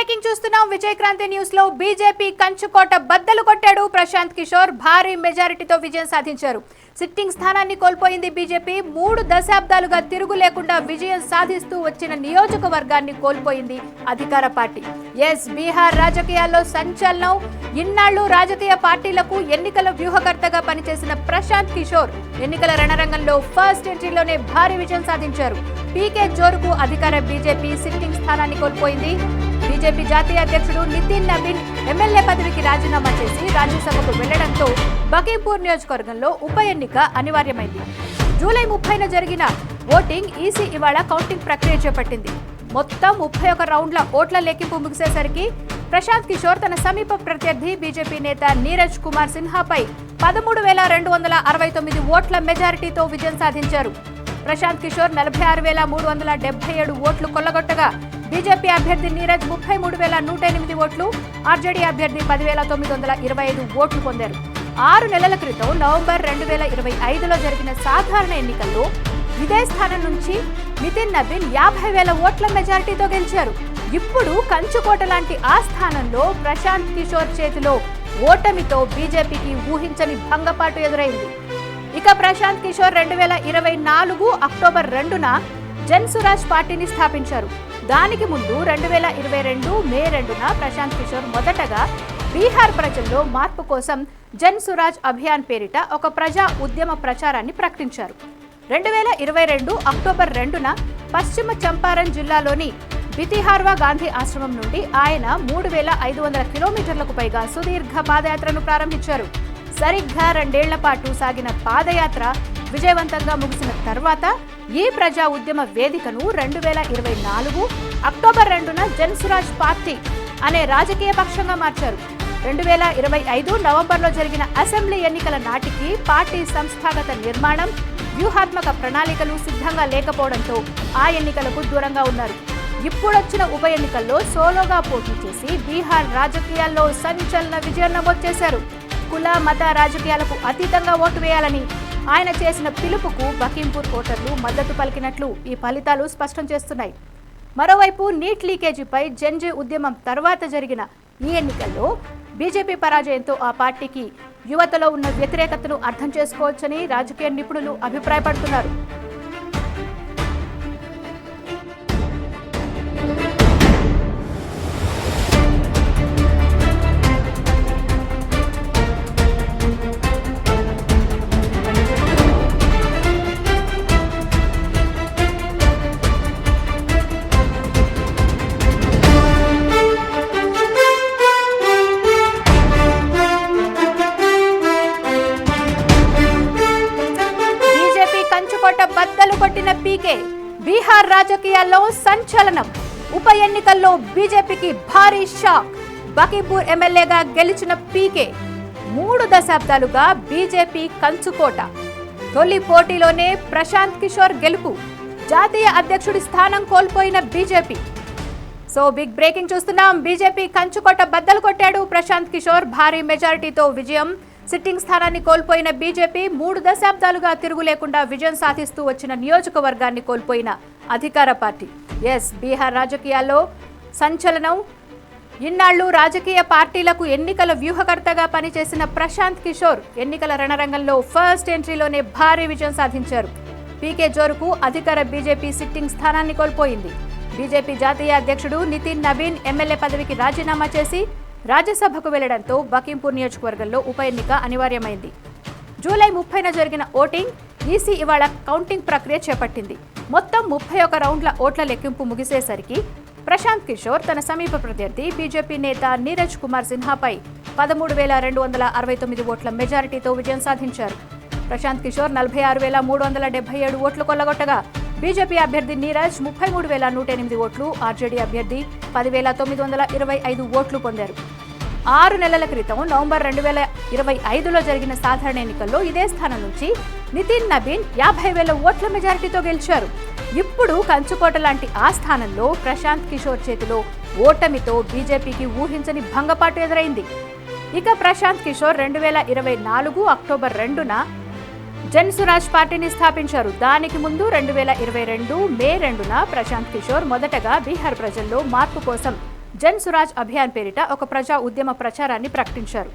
Breaking చూస్తున్నాం. Vijayakranthi news లో BJP కంచుకోట బద్దలు కొట్టాడు ప్రశాంత్ కిషోర్. భారీ మెజారిటీతో విజయం సాధించారు. సిట్టింగ్ స్థానాన్ని కోల్పోయింది బీజేపీ. 3 దశాబ్దాలుగా తిరుగు లేకుండా విజయం సాధిస్తూ వచ్చిన నియోజకవర్గాన్ని కోల్పోయింది అధికార పార్టీ. బీహార్ రాజకీయాల్లో సంచలనం. ఇన్నాళ్లు రాజకీయ పార్టీలకు ఎన్నికల వ్యూహకర్తగా పనిచేసిన ప్రశాంత్ కిషోర్ ఎన్నికల రణరంగంలో ఫస్ట్ ఎంట్రీలోనే భారీ విజయం సాధించారు. పీకే జోరుకు అధికార బీజేపీ సిట్టింగ్ స్థానాన్ని కోల్పోయింది. బీజేపీ జాతీయ అధ్యక్షుడు నితిన్ నబీన్ ఎమ్మెల్యే పదవికి రాజీనామా చేసి రాజ్యసభకు వెళ్లడంతో బకీంపూర్ నియోజకవర్గంలో ఉప ఎన్నిక అనివార్యమైంది. జూలై 30న జరిగిన ఓటింగ్ ఈసీ ఇవాళ కౌంటింగ్ ప్రక్రియ చేపట్టింది. మొత్తం 31 రౌండ్ల ఓట్ల లెక్కింపు ముగిసేసరికి ప్రశాంత్ కిషోర్ తన సమీప ప్రత్యర్థి బీజేపీ నేత నీరజ్ కుమార్ సిన్హాపై 13,269 ఓట్ల మెజారిటీతో విజయం సాధించారు. ప్రశాంత్ కిషోర్ 46,377 ఓట్లు కొల్లగొట్టగా బీజేపీ అభ్యర్థి నీరజ్ 33,108 ఓట్లు, ఆర్జేడీ అభ్యర్థి 10,925 ఓట్లు పొందారు. 6 నెలల క్రితం నవంబర్ 2025లో జరిగిన సాధారణ ఎన్నికల్లో ఇదే స్థానం నుంచి నితిన్ నబీన్ 50,000 ఓట్ల మెజారిటీతో గెలిచారు. ఇప్పుడు కంచుకోట లాంటి ఆ స్థానంలో ప్రశాంత్ కిషోర్ చేతిలో ఓటమితో బీజేపీకి ఊహించని భంగపాటు ఎదురైంది. ఇక ప్రశాంత్ కిషోర్ 2024 అక్టోబర్ 2న జన్ సురాజ్ పార్టీని స్థాపించారు. దానికి ముందు 2022 మే 2న ప్రశాంత్ కిషోర్ మొదటగా బీహార్ ప్రజల్లో మార్పు కోసం జన్ సురాజ్ అభియాన్ పేరిట ఒక ప్రజా ఉద్యమ ప్రచారాన్ని ప్రకటించారు. 2022 అక్టోబర్ 2న పశ్చిమ చంపారణ్ జిల్లాలోని బితిహార్వా గాంధీ ఆశ్రమం నుండి ఆయన 3,500 కిలోమీటర్లకు పైగా సుదీర్ఘ పాదయాత్రను ప్రారంభించారు. సరిగ్గా 2 ఏళ్ల పాటు సాగిన పాదయాత్ర విజయవంతంగా ముగిసిన తర్వాత ఈ ప్రజా ఉద్యమ వేదికను 2024 అక్టోబర్ 2న జన్ సురాజ్ పార్టీ అనే రాజకీయ పక్షంగా మార్చారు. 2025 నవంబర్లో జరిగిన అసెంబ్లీ ఎన్నికల నాటికి పార్టీ సంస్థాగత నిర్మాణం, వ్యూహాత్మక ప్రణాళికలు సిద్ధంగా లేకపోవడంతో ఆ ఎన్నికలకు దూరంగా ఉన్నారు. ఇప్పుడొచ్చిన ఉప ఎన్నికల్లో సోలోగా పోటీ చేసి బీహార్ రాజకీయాల్లో సంచలన విజయం నమోదు చేశారు. కుల మత రాజకీయాలకు అతీతంగా ఓటు వేయాలని ఆయన చేసిన పిలుపుకు బకీంపూర్ ఓటర్లు మద్దతు పలికినట్లు ఈ ఫలితాలు స్పష్టం చేస్తున్నాయి. మరోవైపు నీట్ లీకేజీపై జన్జే ఉద్యమం తర్వాత జరిగిన ఈ ఎన్నికల్లో బీజేపీ పరాజయంతో ఆ పార్టీకి యువతలో ఉన్న వ్యతిరేకతను అర్థం చేసుకోవచ్చని రాజకీయ నిపుణులు అభిప్రాయపడుతున్నారు. బద్దలు కొట్టిన పీకే బీహార్ రాజకీయాల్లో సంచలనం. ఉప ఎన్నికల్లో బీజేపీకి భారీ షాక్. బకీపూర్ ఎమ్మెల్యేగా గెలిచిన పీకే 3 దశాబ్దాలుగా బీజేపీ కంచుకోట. తొలి పోటీలోనే ప్రశాంత్ కిషోర్ గెలుపు. జాతీయ అధ్యక్షుడి స్థానం కోల్పోయిన బీజేపీ. బిగ్ బ్రేకింగ్ చూస్తున్నాం. బీజేపీ కంచుకోట బద్దలు కొట్టాడు ప్రశాంత్ కిషోర్. భారీ మెజారిటీతో విజయం. సిట్టింగ్ స్థానాన్ని కోల్పోయిన బీజేపీ 3 దశాబ్దాలుగా తిరుగు లేకుండా విజయం సాధిస్తూ వచ్చిన నియోజకవర్గాన్ని కోల్పోయిన అధికార పార్టీ. బీహార్ రాజకీయాల్లో సంచలనం. ఇన్నాళ్లు రాజకీయ పార్టీలకు ఎన్నికల వ్యూహకర్తగా పనిచేసిన ప్రశాంత్ కిషోర్ ఎన్నికల రణరంగంలో ఫస్ట్ ఎంట్రీలోనే భారీ విజయం సాధించారు. పీకే జోరుకు అధికార బీజేపీ సిట్టింగ్ స్థానాన్ని కోల్పోయింది. బీజేపీ జాతీయ అధ్యక్షుడు నితిన్ నబీన్ ఎమ్మెల్యే పదవికి రాజీనామా చేసి రాజ్యసభకు వెళ్లడంతో బకీంపూర్ నియోజకవర్గంలో ఉప ఎన్నిక అనివార్యమైంది. జూలై 30న జరిగిన ఓటింగ్ ఈసీ ఇవాళ కౌంటింగ్ ప్రక్రియ చేపట్టింది. మొత్తం 31 రౌండ్ల ఓట్ల లెక్కింపు ముగిసేసరికి ప్రశాంత్ కిషోర్ తన సమీప ప్రత్యర్థి బీజేపీ నేత నీరజ్ కుమార్ సిన్హాపై 13,269 ఓట్ల మెజారిటీతో విజయం సాధించారు. ప్రశాంత్ కిషోర్ 46,377 ఓట్లు కొల్లగొట్టగా బీజేపీ అభ్యర్థి నీరజ్ 33,108 ఓట్లు, ఆర్జేడీ అభ్యర్థి 10,925 ఓట్లు పొందారు. 6 నెలల క్రితం నవంబర్ 2025లో జరిగిన సాధారణ ఎన్నికల్లో ఇదే స్థానం నుంచి నితిన్ నబీన్ 50,000 ఓట్ల మెజారిటీతో గెలిచారు. ఇప్పుడు కంచుకోట లాంటి ఆ స్థానంలో ప్రశాంత్ కిషోర్ చేతిలో ఓటమితో బీజేపీకి ఊహించని భంగపాటు ఎదురైంది. ఇక ప్రశాంత్ కిషోర్ 2024 అక్టోబర్ 2న జన్ సురాజ్ పార్టీని స్థాపించారు. దానికి ముందు 2022 మే 2న ప్రశాంత్ కిషోర్ మొదటగా బీహార్ ప్రజల్లో మార్పు కోసం జన్ స్వరాజ్ అభియాన్ పేరిట ఒక ప్రజా ఉద్యమ ప్రచారాన్ని ప్రకటించారు.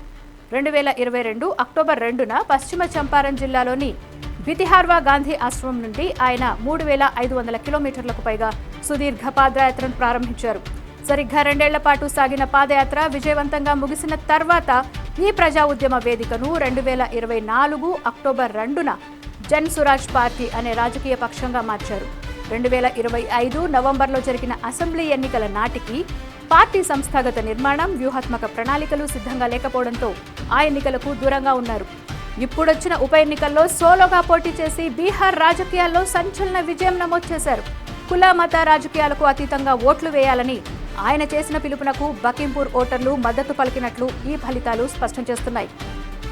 2022 అక్టోబర్ 2న పశ్చిమ చంపారణ్ జిల్లాలోని బితిహార్వా గాంధీ ఆశ్రమం నుండి ఆయన 3,500 కిలోమీటర్లకు పైగా సుదీర్ఘ పాదయాత్రను ప్రారంభించారు. సరిగ్గా 2 ఏళ్ల పాటు సాగిన పాదయాత్ర విజయవంతంగా ముగిసిన తర్వాత ఈ ప్రజా ఉద్యమ వేదికను 2024 అక్టోబర్ 2న జన్ స్వరాజ్ పార్టీ అనే రాజకీయ పక్షంగా మార్చారు. 2025 నవంబర్లో జరిగిన అసెంబ్లీ ఎన్నికల నాటికి పార్టీ సంస్థాగత నిర్మాణం, వ్యూహాత్మక ప్రణాళికలు సిద్ధంగా లేకపోవడంతో ఆ ఎన్నికలకు దూరంగా ఉన్నారు. ఇప్పుడొచ్చిన ఉప ఎన్నికల్లో సోలోగా పోటీ చేసి బీహార్ రాజకీయాల్లో సంచలన విజయం నమోదు చేశారు. కుల మత రాజకీయాలకు అతీతంగా ఓట్లు వేయాలని ఆయన చేసిన పిలుపునకు బకింపూర్ ఓటర్లు మద్దతు పలికినట్లు ఈ ఫలితాలు స్పష్టం చేస్తున్నాయి.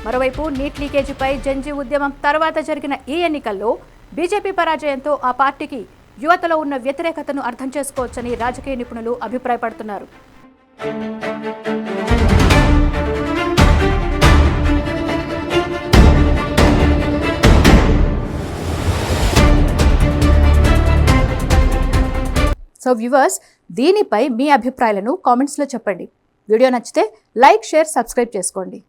మరోవైపు నీట్ లీకేజీపై జంజీ ఉద్యమం తర్వాత జరిగిన ఈ ఎన్నికల్లో బీజేపీ పరాజయంతో ఆ పార్టీకి యువతలో ఉన్న వ్యతిరేకతను అర్థం చేసుకోవచ్చని రాజకీయ నిపుణులు అభిప్రాయపడుతున్నారు. సో వ్యూవర్స్, దీనిపై మీ అభిప్రాయాలను కామెంట్స్లో చెప్పండి. వీడియో నచ్చితే లైక్, షేర్, సబ్స్క్రైబ్ చేసుకోండి.